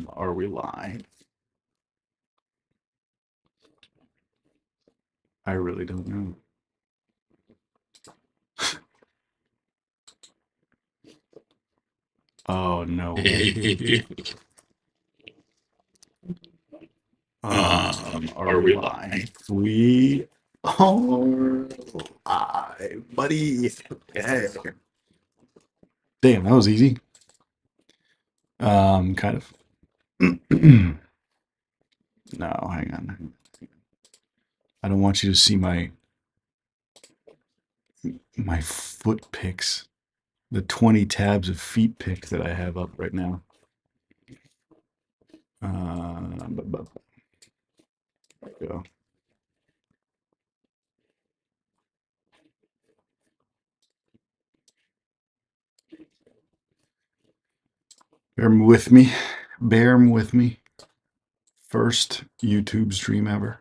Are we live? I really don't know. Oh, no way. Are Are we we live? live? We are live, buddy. Yeah. Damn, that was easy. Kind of. No, hang on. I don't want you to see my foot pics, the 20 tabs of feet pics that I have up right now. There we go. Bear with me. Bear with me. First YouTube stream ever.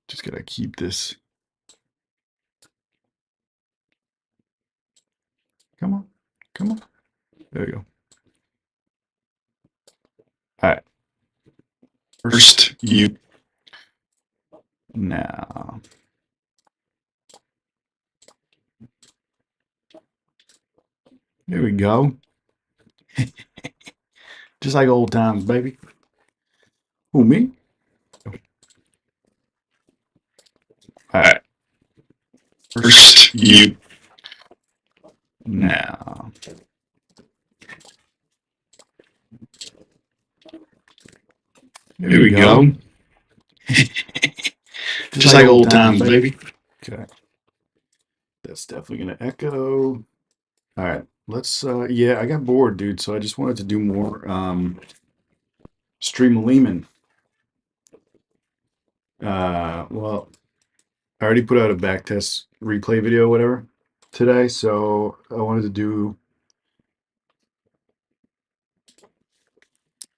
Just gotta keep this. Come on. Come on. There you go. All right. First you. Now. There we go. Just like old times, baby. Who, me? All right. First First, you. you. Now. There Here we we go. go. Just Just like like old old times, times, baby. baby. Okay. That's definitely gonna echo. All right. Let's yeah, I got bored, dude, so I just wanted to do more stream Lehman. Well, I already put out a backtest replay video, whatever, today, so I wanted to do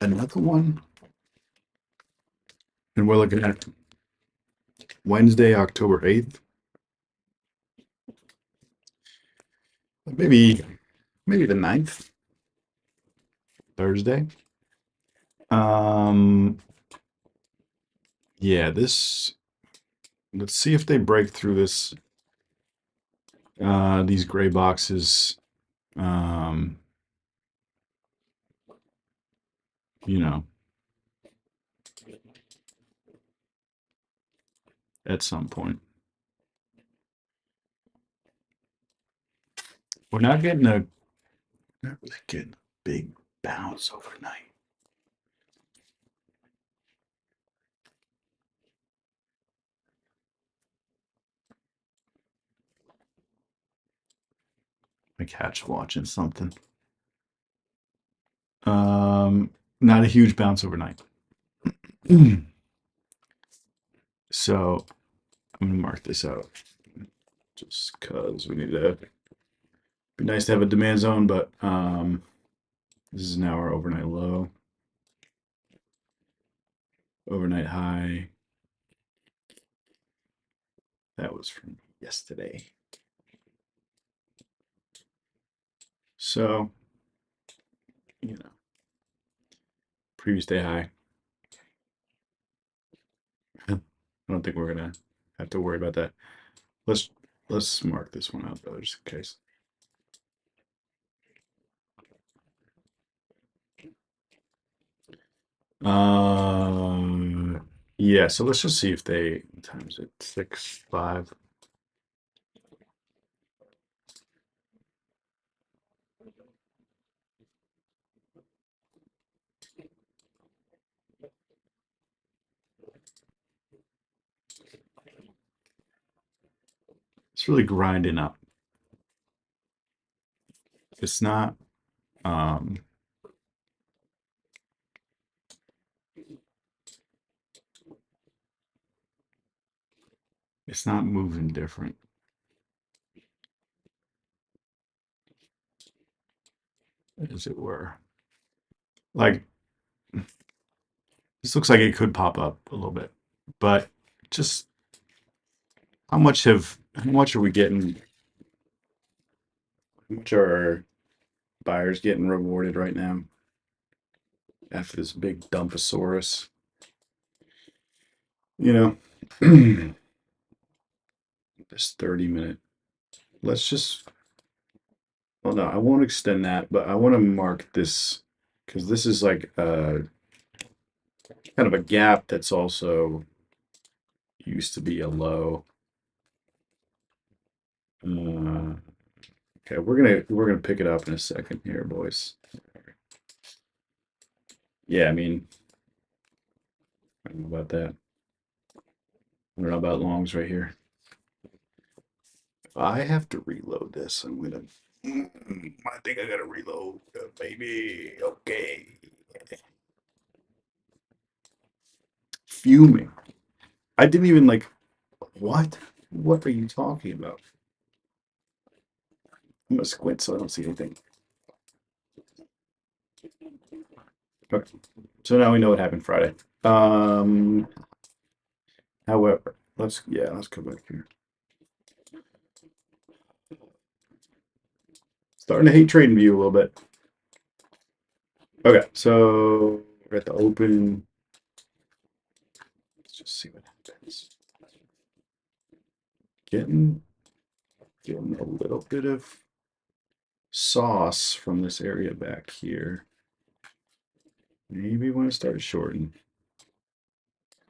another one. And we're looking at Wednesday, October 8th. Maybe the 9th, Thursday. Um, yeah, let's see if they break through these gray boxes, um, you know, at some point. We're not really getting a big bounce overnight. My cat's watching something. Not a huge bounce overnight. So I'm gonna mark this out just because we need to. Be nice to have a demand zone, but this is now our overnight low, overnight high. That was from yesterday. So, previous day high. I don't think we're gonna have to worry about that. Let's let's mark this one out though, just in case. Yeah. So let's just see if they times it 6.5. It's really grinding up. It's not. Um, it's not moving different, as it were. Like This looks like it could pop up a little bit, but just how much are we getting? How much are our buyers getting rewarded right now after this big dumposaurus? You know, this 30-minute. Let's just. Well, no, I won't extend that, but I want to mark this because this is like kind of a gap that's also used to be a low. Uh, okay, we're gonna pick it up in a second here, boys. Yeah, I mean, I don't know about that. I don't know about longs right here. If I have to reload this, I'm gonna. I think I gotta reload, baby. Okay. Fuming. I didn't even like. What? What are you talking about? I'm gonna squint so I don't see anything. Okay. So now we know what happened Friday. Um, However, let's go back here. Starting to hate trading view a little bit. Okay, so we're at the open. Let's just see what happens. Getting a little bit of sauce from this area back here. Maybe want to start shorting.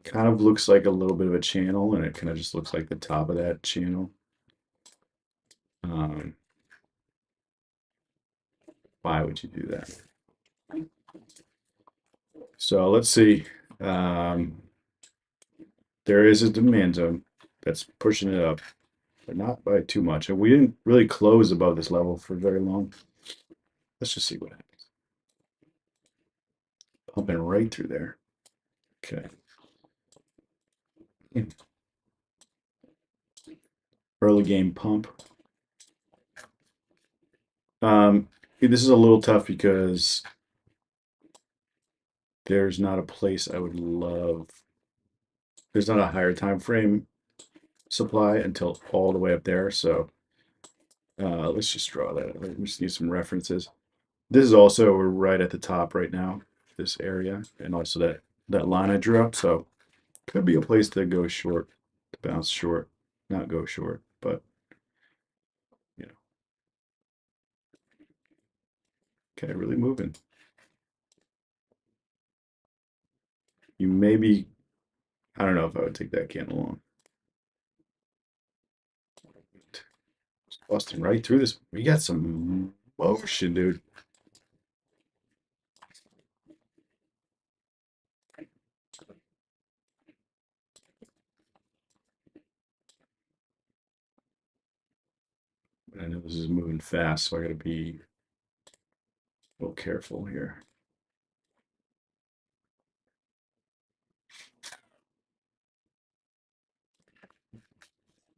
Kind of looks like a little bit of a channel, and it kind of just looks like the top of that channel. Um, why would you do that? So let's see. Um, there is a demand zone that's pushing it up, but not by too much. And we didn't really close above this level for very long. Let's just see what happens. Pumping right through there. Okay. Early game pump. This is a little tough because there's not a place I would love. There's not a higher time frame supply until all the way up there. So let's just draw that. We just need some references. This is also we're right at the top right now, this area, and also that line I drew up. So could be a place to go short, to bounce short, not go short, but you know, okay, really moving. You maybe I don't know if I would take that candle on. Just busting right through this. We got some motion, dude. I know this is moving fast, so I got to be a little careful here.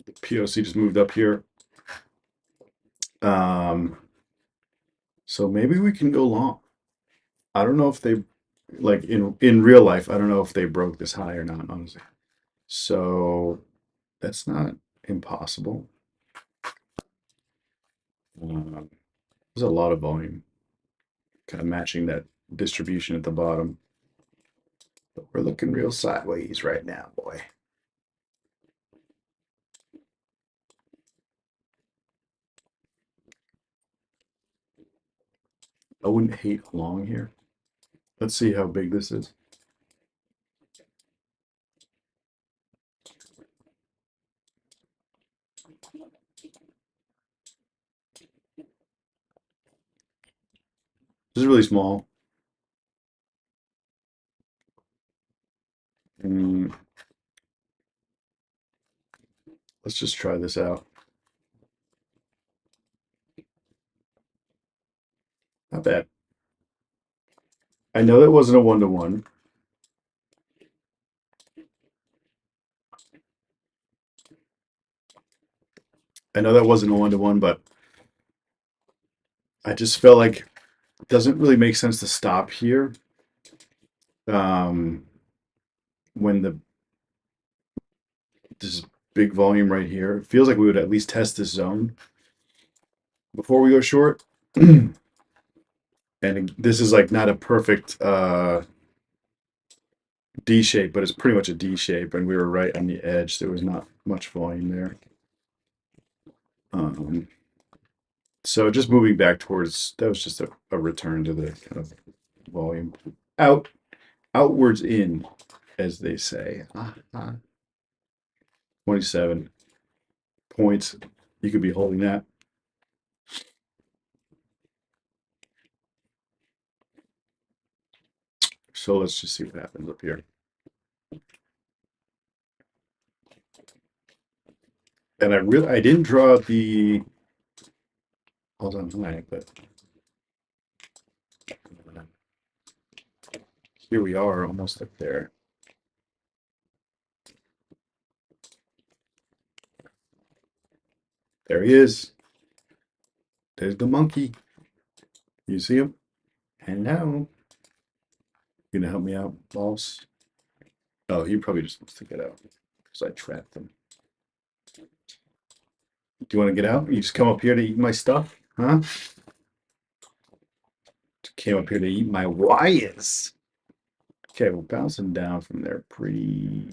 The POC just moved up here. Um, so maybe we can go long. I don't know if they like in real life. I don't know if they broke this high or not, honestly. So that's not impossible. There's a lot of volume, kind of matching that distribution at the bottom. But we're looking real sideways right now, boy. I wouldn't hate long here. Let's see how big this is. This is really small. Mm, let's just try this out. Not bad. I know that wasn't a one-to-one. I know that wasn't a one-to-one, but I just felt like it doesn't really make sense to stop here. Um, when this big volume right here, it feels like we would at least test this zone before we go short. And this is like not a perfect D shape, but it's pretty much a D shape, and we were right on the edge. There was not much volume there. Um, so just moving back towards, that was just a return to the kind of volume outwards in, as they say. 27 points. You could be holding that. So let's just see what happens up here. And I didn't draw the hold on tonight, but here we are almost up there. There he is. There's the monkey. You see him? Hello. You gonna help me out, boss? Oh, he probably just wants to get out because I trapped him. Do you want to get out? You just come up here to eat my stuff? Huh? Came up here to eat my wires. Okay, we're bouncing down from there pretty.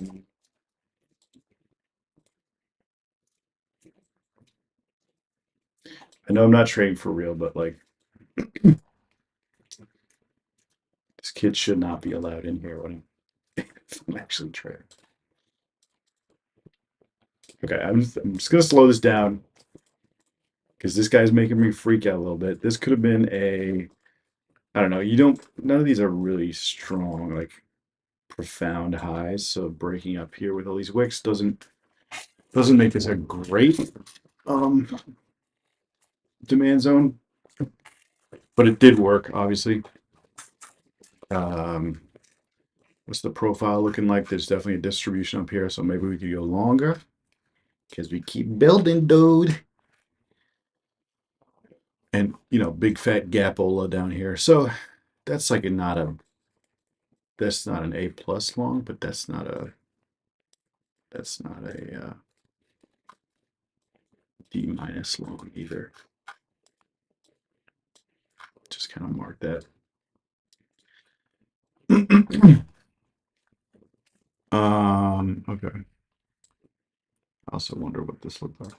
I know I'm not trading for real, but like this kid should not be allowed in here when I'm actually trading. Okay, I'm just gonna slow this down because this guy's making me freak out a little bit. This could have been I don't know. None of these are really strong, like profound highs. So breaking up here with all these wicks doesn't make this a great um demand zone, but it did work, obviously. Um, what's the profile looking like? There's definitely a distribution up here, so maybe we could go longer because we keep building, dude. And big fat gapola down here. So that's like that's not an A plus long, but that's not a D minus long either. Just kind of mark that. Okay. I also wonder what this looks like.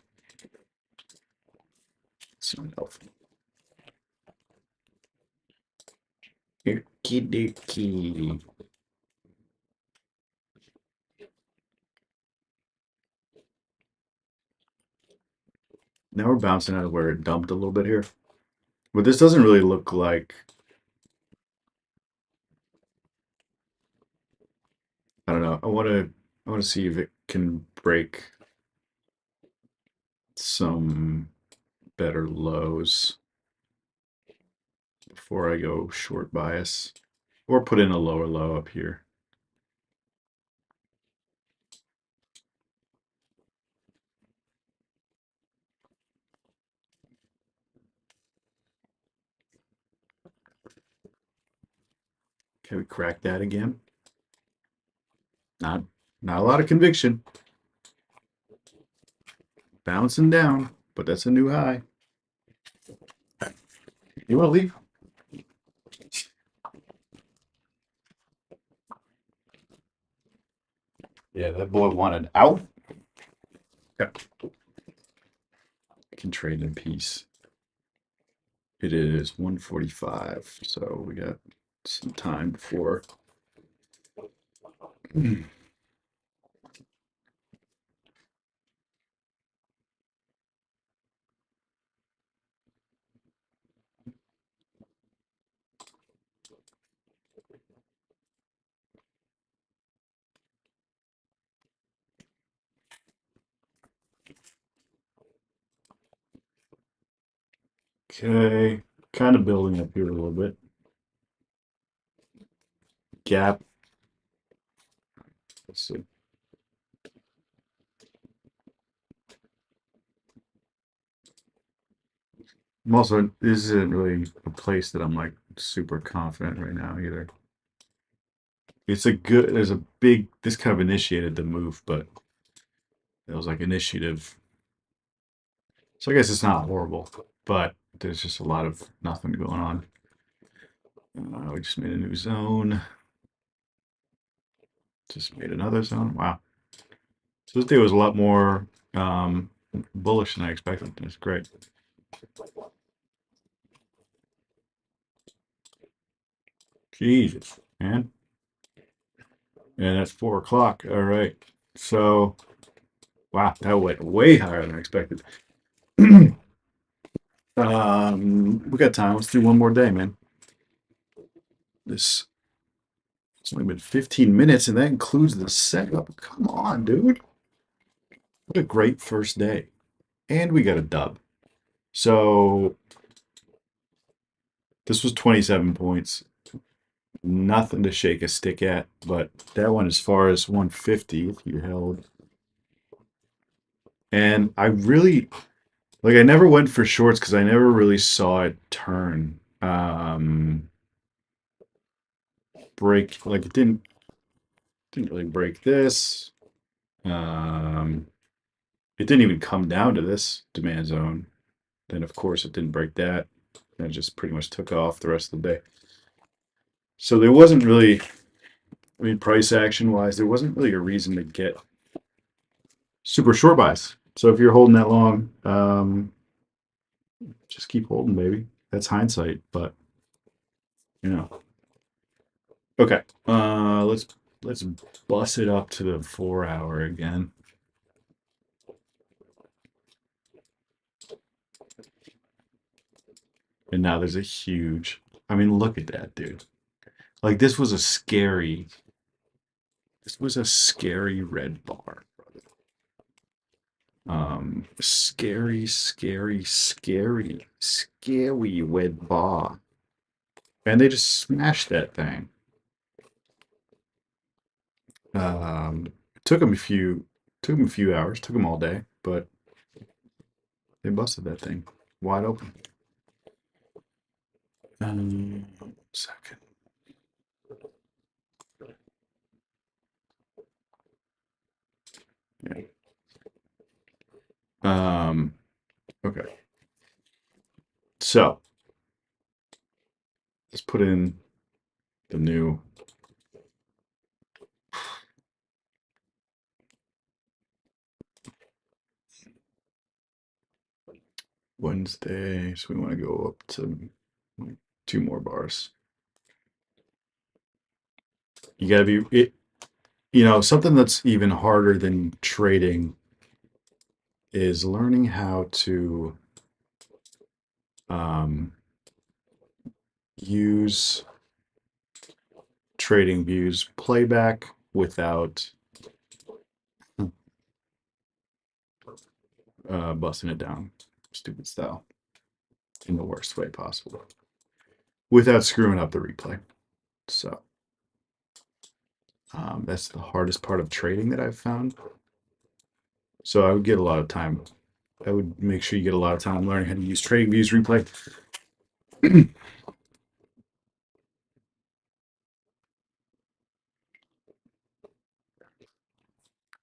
It's not helpful. Okie dokie. Now we're bouncing out of where it dumped a little bit here. But this doesn't really look like, I don't know. I want to see if it can break some better lows before I go short bias or put in a lower low up here. Can we crack that again? Not a lot of conviction. Bouncing down, but that's a new high. You want to leave? Yeah, that boy wanted out. Yeah. I can trade in peace. It is 1:45, so we got some time before. Okay, kind of building up here a little bit. Gap. Let's see. I'm also, this isn't really a place that I'm like super confident right now either. It's a good. There's a big. This kind of initiated the move, but it was like initiative. So I guess it's not horrible, but there's just a lot of nothing going on. We just made a new zone. Just made another zone. Wow. So this day was a lot more bullish than I expected. That's great. Jesus, man. And that's 4 o'clock. All right. So, wow, that went way higher than I expected. We got time. Let's do one more day, man. This It's only been 15 minutes, and that includes the setup. Come on, dude. What a great first day. And we got a dub. So this was 27 points. Nothing to shake a stick at, but that one as far as 150 if you held. And I really like I never went for shorts because I never really saw it turn. Break like it didn't really break this. Um it didn't even come down to this demand zone. Then of course it didn't break that. And it just pretty much took off the rest of the day. So there wasn't really, I mean, price action wise, there wasn't really a reason to get super short buys. So if you're holding that long, just keep holding, baby. That's hindsight, but you know. Okay. Let's bust it up to the 4 hour again. And now there's a huge, I mean, look at that, dude. Like this was a scary red bar. Scary red bar. And they just smashed that thing. It took them a few hours, took them all day, but they busted that thing wide open. Second. Yeah. Okay. So let's put in the new Wednesday. So we want to go up to like 2 more bars. You gotta be it. Something that's even harder than trading is learning how to um, use trading views playback without busting it down stupid style in the worst way possible without screwing up the replay. So that's the hardest part of trading that I've found. So I would get a lot of time. I would make sure you get a lot of time learning how to use trading views replay. And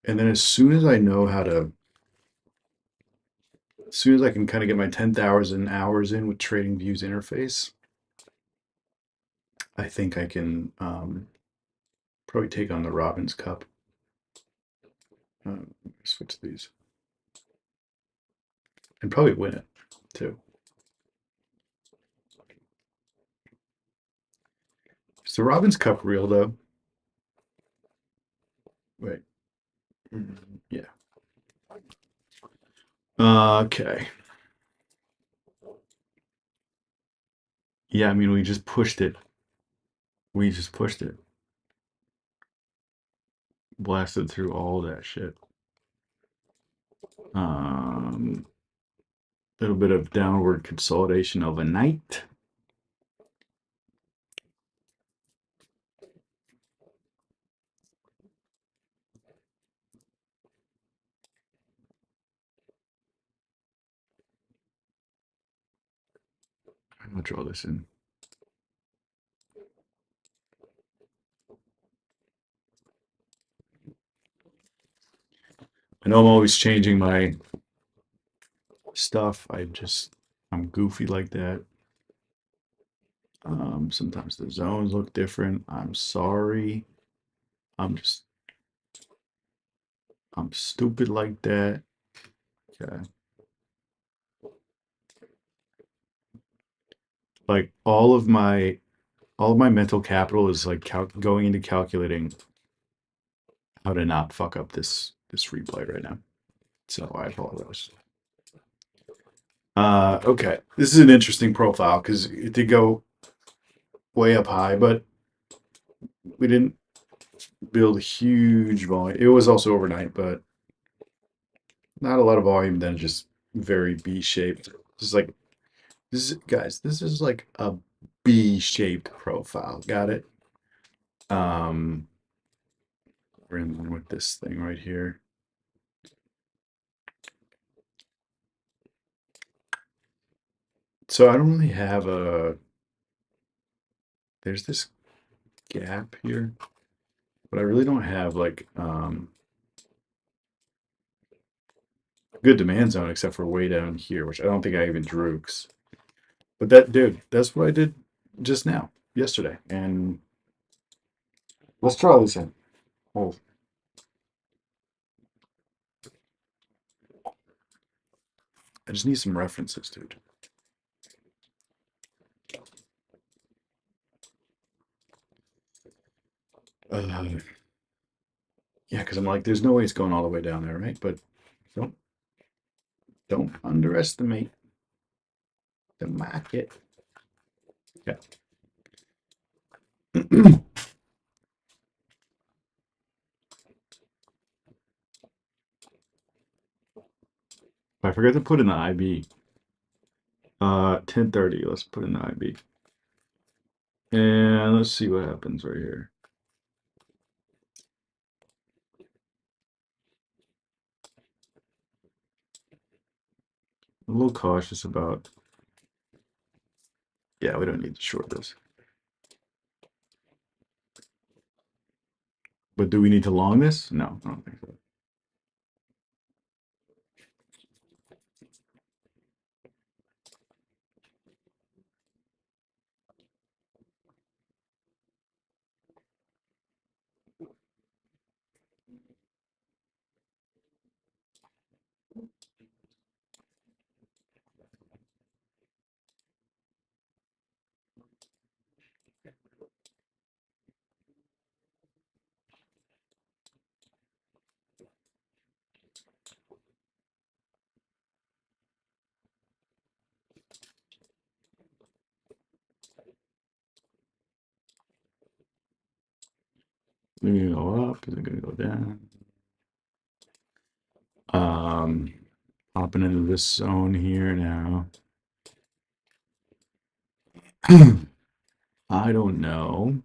then as soon as I know how to, as soon as I can kind of get my 10,000 hours in with trading views interface, I think I can probably take on the Robbins Cup. Switch these and probably win it too. Is the Robbins Cup real though? Wait. Yeah. Okay. Yeah, I mean, we just pushed it. We just pushed it. Blasted through all that shit. Little bit of downward consolidation overnight. I'm gonna draw this in. know I'm always changing my stuff. I'm goofy like that. Sometimes the zones look different. I'm sorry. I'm just I'm stupid like that. Okay. Like all of my mental capital is like going into calculating how to not fuck up this replay right now. So I apologize. Okay. This is an interesting profile because it did go way up high, but we didn't build a huge volume. It was also overnight, but not a lot of volume. Then just very B-shaped. Just like this is guys. This is like a B-shaped profile. Got it? Um, we're in with this thing right here. So I don't really have a. There's this gap here, but I really don't have like good demand zone except for way down here, which I don't think I even drew. But that, dude, that's what I did just now, yesterday. And let's try this in. Oh, I just need some references, dude. Uh, yeah, because I'm like, there's no way it's going all the way down there, right? But don't don't underestimate the market. Yeah. I forgot to put in the IB. 10:30. Let's put in the IB. And let's see what happens right here. I'm a little cautious about. Yeah, we don't need to short this. But do we need to long this? No, I don't think so. Is it going to go up? Is it going to go down? Um, Hopping into this zone here now. I don't know.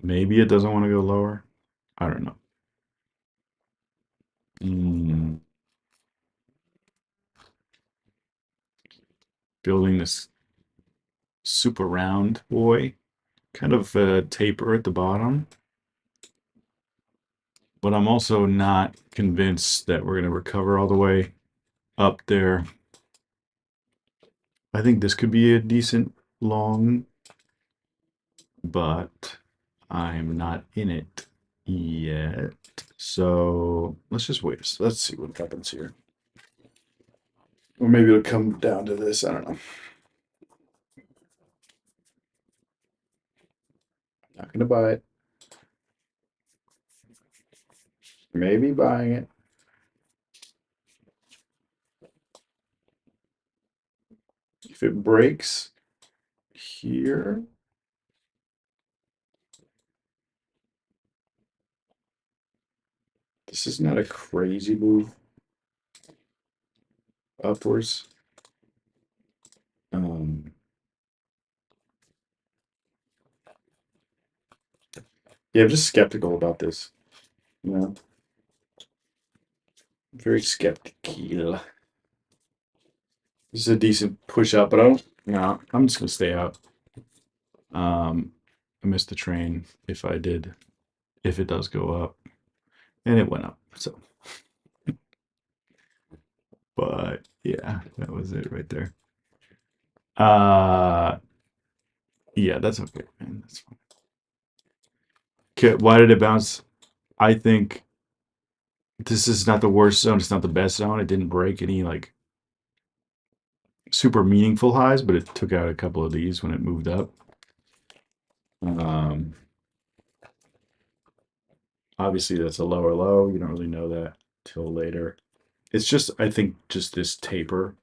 Maybe it doesn't want to go lower. I don't know. Mm, building this super round boy. Kind of taper at the bottom. But I'm also not convinced that we're going to recover all the way up there. I think this could be a decent long, but I'm not in it yet. So let's just wait. Let's see what happens here. Or maybe it'll come down to this. I don't know. Not gonna buy it. Maybe buying it. If it breaks here, this is not a crazy move upwards. Yeah, I'm just skeptical about this. You know, very skeptical. This is a decent push up, but I don't. No, I'm just gonna stay out. I missed the train if I did, if it does go up, and it went up. So, but yeah, that was it right there. Uh, yeah, that's okay, man. That's fine. Okay, why did it bounce? I think this is not the worst zone. It's not the best zone. It didn't break any like super meaningful highs, but it took out a couple of these when it moved up. Um, Obviously, that's a lower low. You don't really know that till later. It's just, I think, just this taper.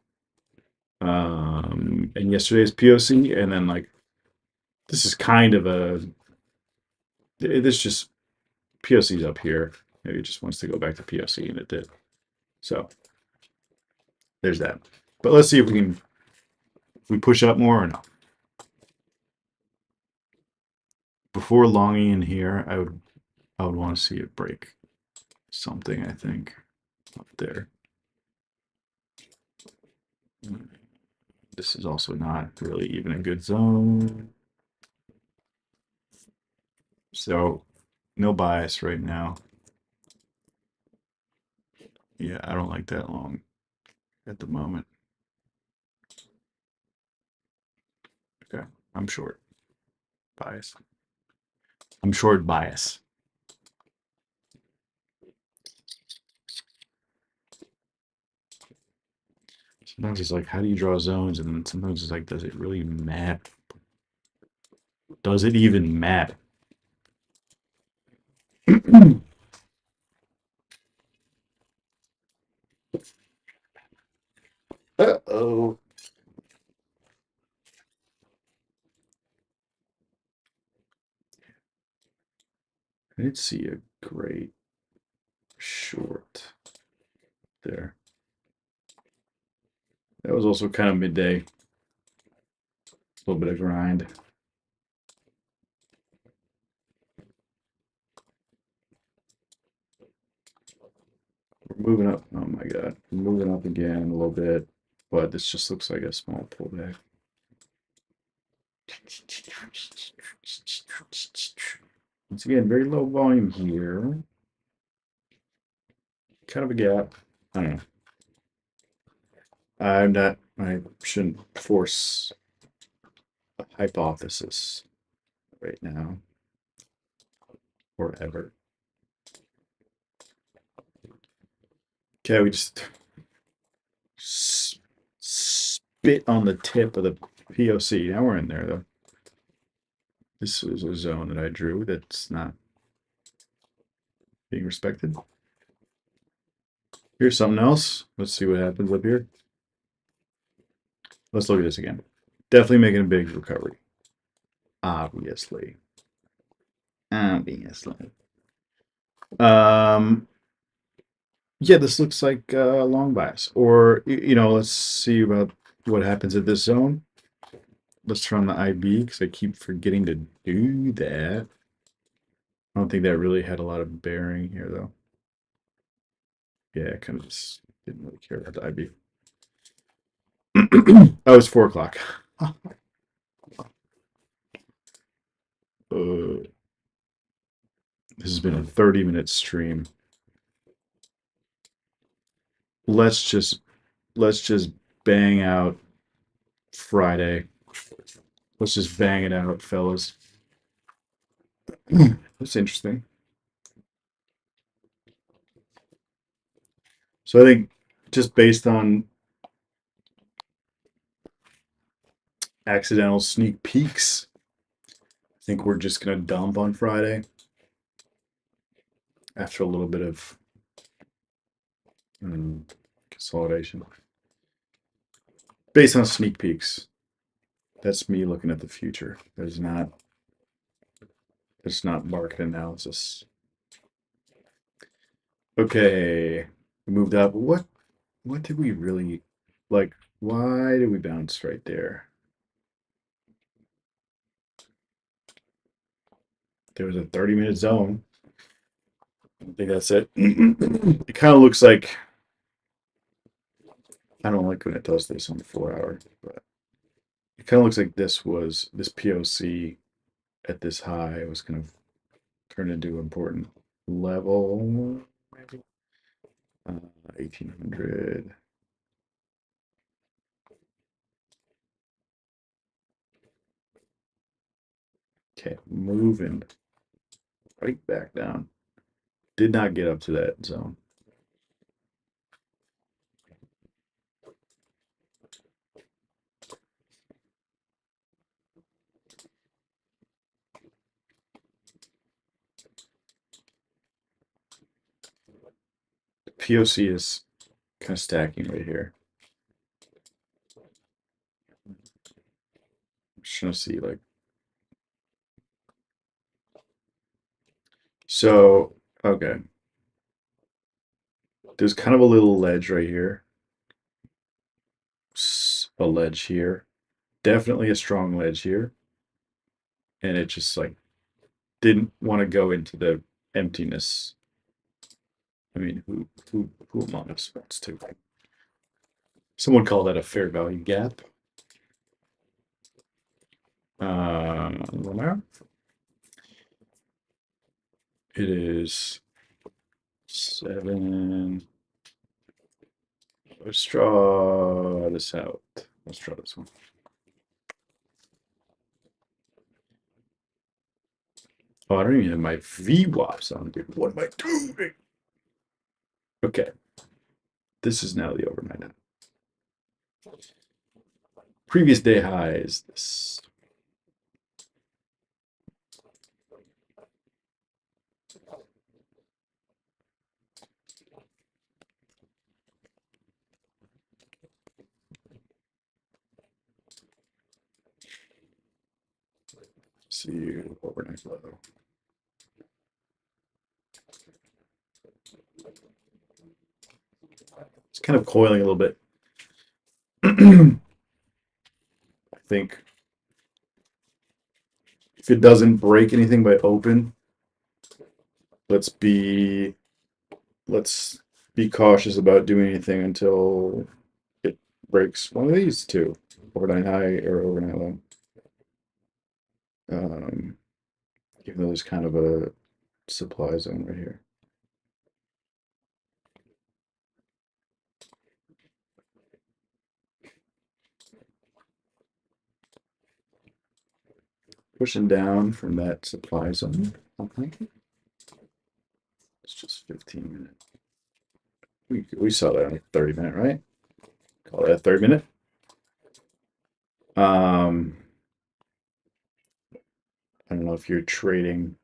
And yesterday's POC, and then like this is kind of a this just POC's up here. Maybe it just wants to go back to POC, and it did. So there's that. But let's see if we can if we push up more or not. Before longing in here, I would want to see it break something. I think up there. This is also not really even a good zone. So no bias right now. Yeah, I don't like that long at the moment. Okay, I'm short bias. I'm short bias. Sometimes it's like, how do you draw zones? And then sometimes it's like, does it really matter? Does it even matter? Uh-oh. I did see a great short there. That was also kind of midday. A little bit of grind. We're moving up. Oh my god. We're moving up again a little bit. But this just looks like a small pullback. Once again, very low volume here. Kind of a gap. I don't know. I'm not, I shouldn't force a hypothesis right now or ever. Okay, we just spit on the tip of the POC. Now we're in there though. This is a zone that I drew that's not being respected. Here's something else. Let's see what happens up here. Let's look at this again. Definitely making a big recovery. Obviously. Obviously. Um, yeah, this looks like long bias. Or, you know, let's see about what happens at this zone. Let's turn on the IB because I keep forgetting to do that. I don't think that really had a lot of bearing here, though. Yeah, I kind of just didn't really care about the IB. Oh, it's 4 o'clock. This has been a 30-minute stream. Let's just bang out Friday. Let's just bang it out, fellas. That's interesting. So I think just based on accidental sneak peeks, I think we're just gonna dump on Friday after a little bit of consolidation. Based on sneak peeks. That's me looking at the future. There's not market analysis. Okay. We moved up. What did we really like? Why did we bounce right there? There was a 30-minute zone. I think that's it. It kind of looks like I don't like when it does this on the 4 hour, but it kind of looks like this POC at this high was kind of turned into an important level, maybe 1800. Okay, moving right back down. Did not get up to that zone. The POC is kind of stacking right here. I'm just trying to see like so. Okay, there's kind of a little ledge right here, a ledge here, definitely a strong ledge here, and it just like didn't want to go into the emptiness. I mean, who among us wants to? Someone call that a fair value gap. Lamar? It is 7. Let's draw this out. Let's draw this one. Oh, I don't even have my VWAPs on, dude. What am I doing? Okay. This is now the overnight high. Previous day high is this. See you overnight low. It's kind of coiling a little bit. I think if it doesn't break anything by open, let's be let's be cautious about doing anything until it breaks one of these two, overnight high or overnight low. Even though there's kind of a supply zone right here. Pushing down from that supply zone. Okay. It's just 15 minutes. We saw that on a 30-minute, right? Call that a 30-minute. I don't know if you're trading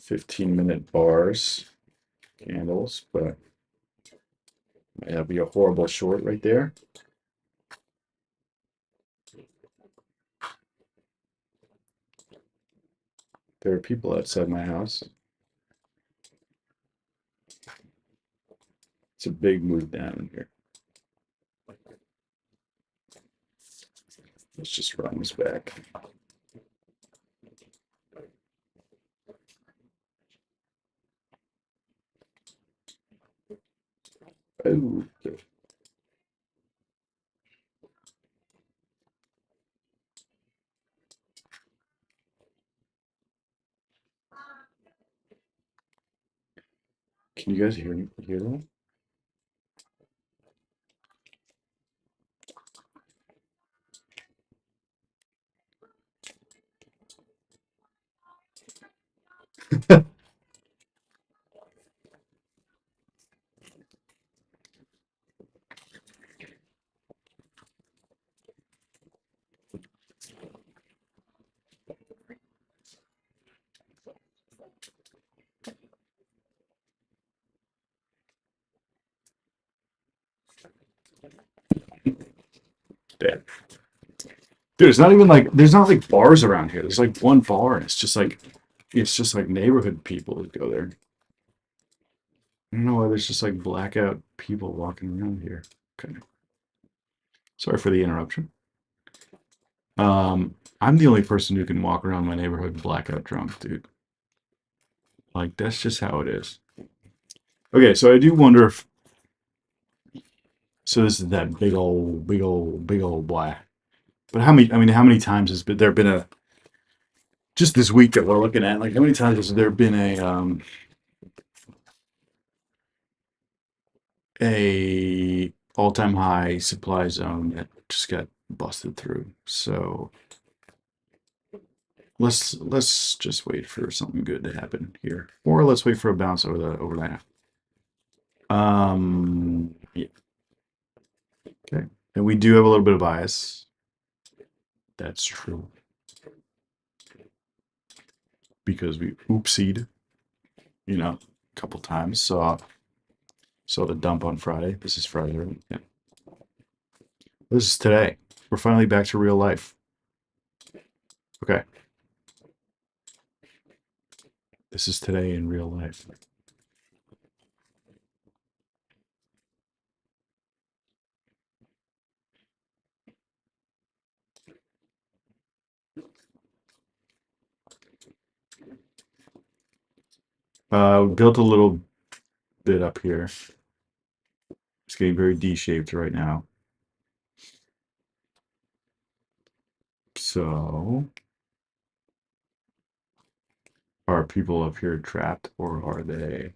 15-minute bars, candles, but that'd be a horrible short right there. There are people outside my house. It's a big move down here. Let's just run this back. Oh, can you guys hear that? Damn. Dude, it's not even like there's not like bars around here. There's like one bar, and it's just like neighborhood people that go there. I don't know why there's just like blackout people walking around here. Okay. Sorry for the interruption. I'm the only person who can walk around my neighborhood blackout drunk, dude. Like that's just how it is. Okay, so I do wonder if So this is that big old boy. But how many? I mean, how many times has there been a just this week that we're looking at? Like, how many times has there been a all-time high supply zone that just got busted through? So let's just wait for something good to happen here, or let's wait for a bounce over that. Yeah, okay. And we do have a little bit of bias. That's true because we oopsied, a couple times. Saw the dump on Friday. This is Friday, right? Yeah. This is today. We're finally back to real life. Okay. This is today in real life. Built a little bit up here. It's getting very D-shaped right now. So, are people up here trapped or are they,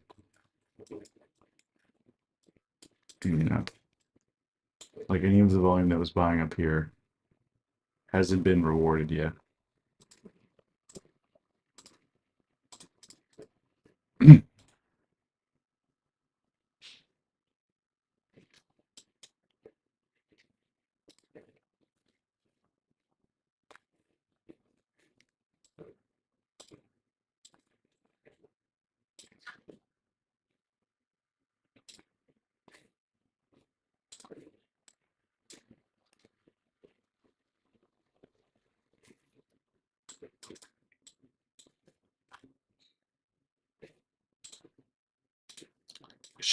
like any of the volume that was buying up here hasn't been rewarded yet?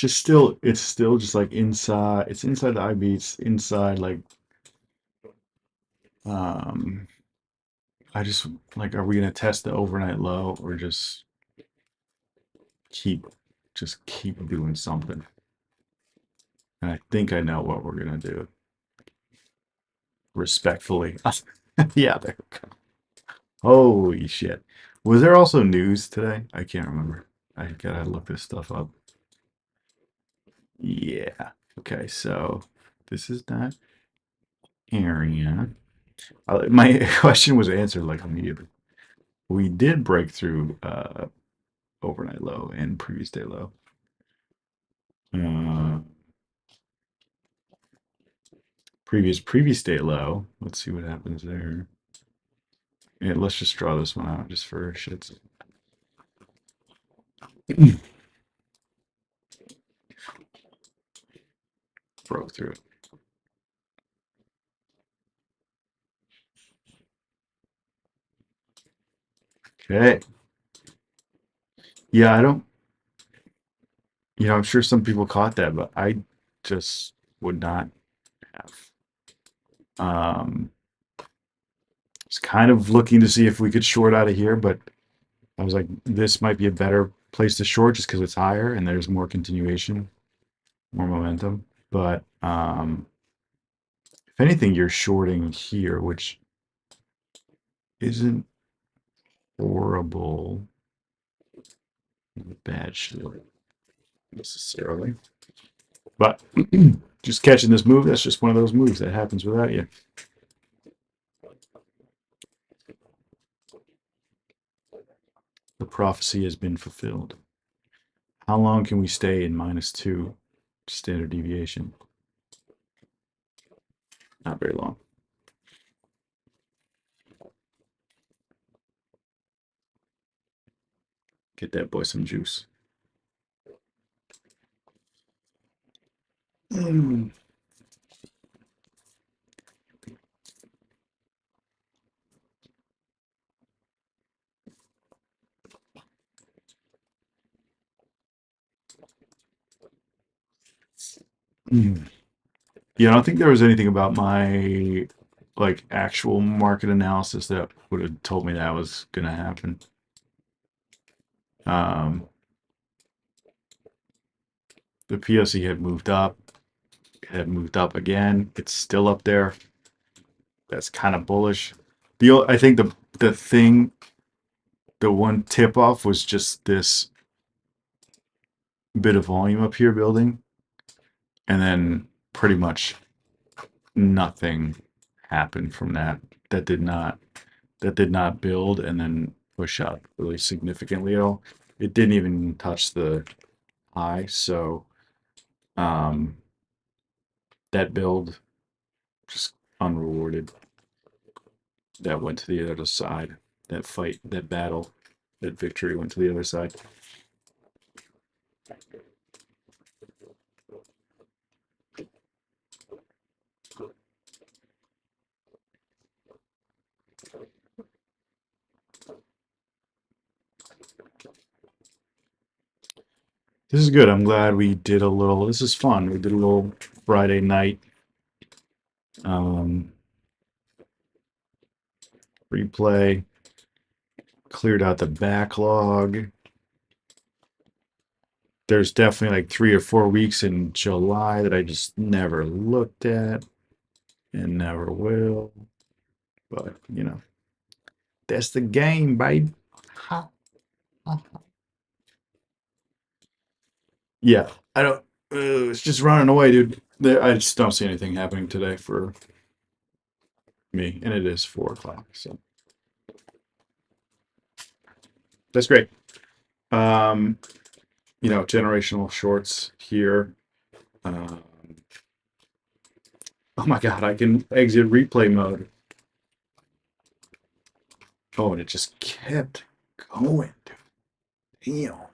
It's still just like inside, it's inside the IB, it's inside like, um, I just like, are we gonna test the overnight low or keep, keep doing something? And I think I know what we're gonna do. Respectfully. Yeah, there we go. Holy shit. Was there also news today? I can't remember. I gotta look this stuff up. Yeah. Okay, so this is that area. My question was answered like immediately. We did break through overnight low and previous day low. Uh, previous day low. Let's see what happens there. Yeah, let's just draw this one out just for shits. Broke through it. Okay. Yeah, I don't, I'm sure some people caught that, but I just would not have. Um, was kind of looking to see if we could short out of here, but I was like, this might be a better place to short just because it's higher and there's more continuation, more momentum. But if anything, you're shorting here, which isn't horrible, bad short necessarily. But just catching this move, that's just one of those moves that happens without you. The prophecy has been fulfilled. How long can we stay in -2 standard deviation? Not very long. Get that boy some juice. Mm. Mm. Yeah, I don't think there was anything about my like actual market analysis that would have told me that was gonna happen. Um, the POC had moved up. It had moved up again. It's still up there. That's kind of bullish. I think the thing, the one tip off was just this bit of volume up here building, and then pretty much nothing happened from that. That did not that did not build and then push up really significantly at all. It didn't even touch the high, so um, that build just unrewarded. That went to the other side. That fight, that battle, that victory went to the other side. This is good. I'm glad we did a little. This is fun. We did a little Friday night um, replay. Cleared out the backlog. There's definitely like 3 or 4 weeks in July that I just never looked at and never will. But you know, that's the game, babe. Yeah, I don't. It's just running away, dude. I just don't see anything happening today for me, and it is 4 o'clock, so that's great. Um, generational shorts here. Um, oh my god, I can exit replay mode. Oh, and it just kept going, dude. Damn.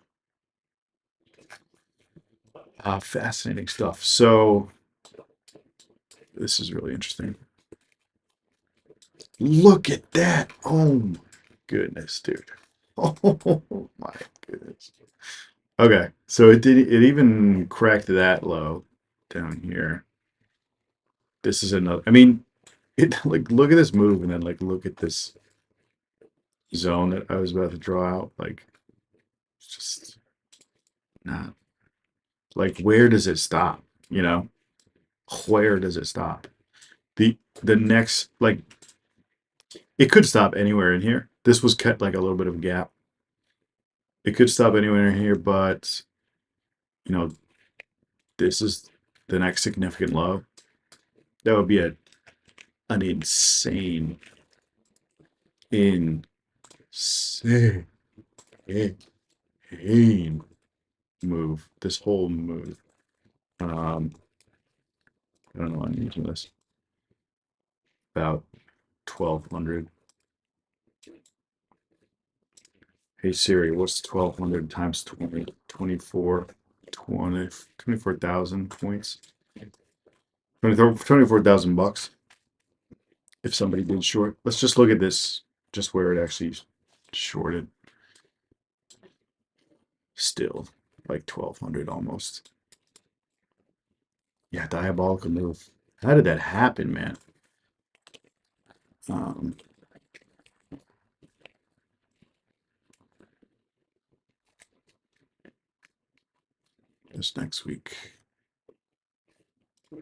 Fascinating stuff. So this is really interesting. Look at that. Oh my goodness, dude. Oh my goodness. Okay, so it even cracked that low down here. This is another. I mean, it like look at this move and then like look at this zone that I was about to draw out. Like, it's just not like where does it stop? You know, where does it stop? The next like it could stop anywhere in here. This was cut like a little bit of a gap. It could stop anywhere in here, but you know, this is the next significant low. That would be an insane move. This whole move. Um, I don't know. I'm using this about 1200. Hey Siri, what's 1200 times 20? 24,000 points. 24,000 bucks. If somebody did short, let's just look at this, just where it actually shorted. Still like 1200 almost. Yeah, diabolical move. How did that happen, man? Um, this next week. I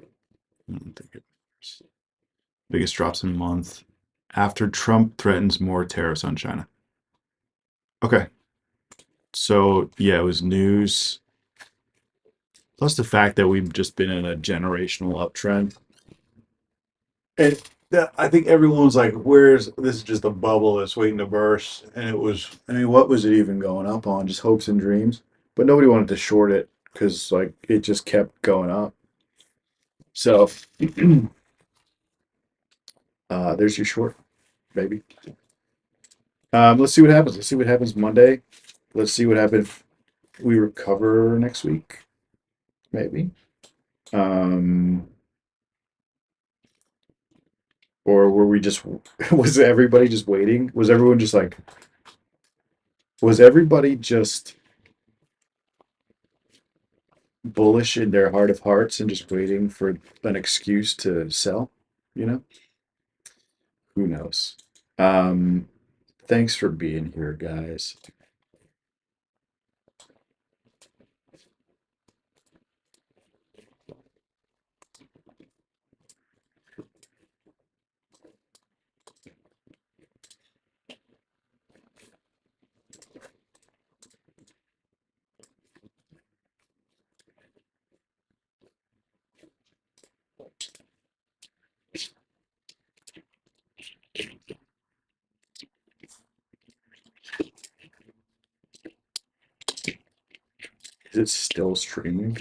don't think it matters. Biggest drops in a month after Trump threatens more tariffs on China. Okay, so yeah, it was news. Plus the fact that we've just been in a generational uptrend. And I think everyone's like, where's this is just a bubble that's waiting to burst. And it was, I mean, what was it even going up on? Just hopes and dreams. But nobody wanted to short it because like it just kept going up. So there's your short, baby. Let's see what happens. Let's see what happens Monday. Let's see what happens if we recover next week, maybe. Um, or were we just, was everybody just waiting? Was everybody just bullish in their heart of hearts and just waiting for an excuse to sell? You know, who knows? Um, thanks for being here, guys. Is it still streaming?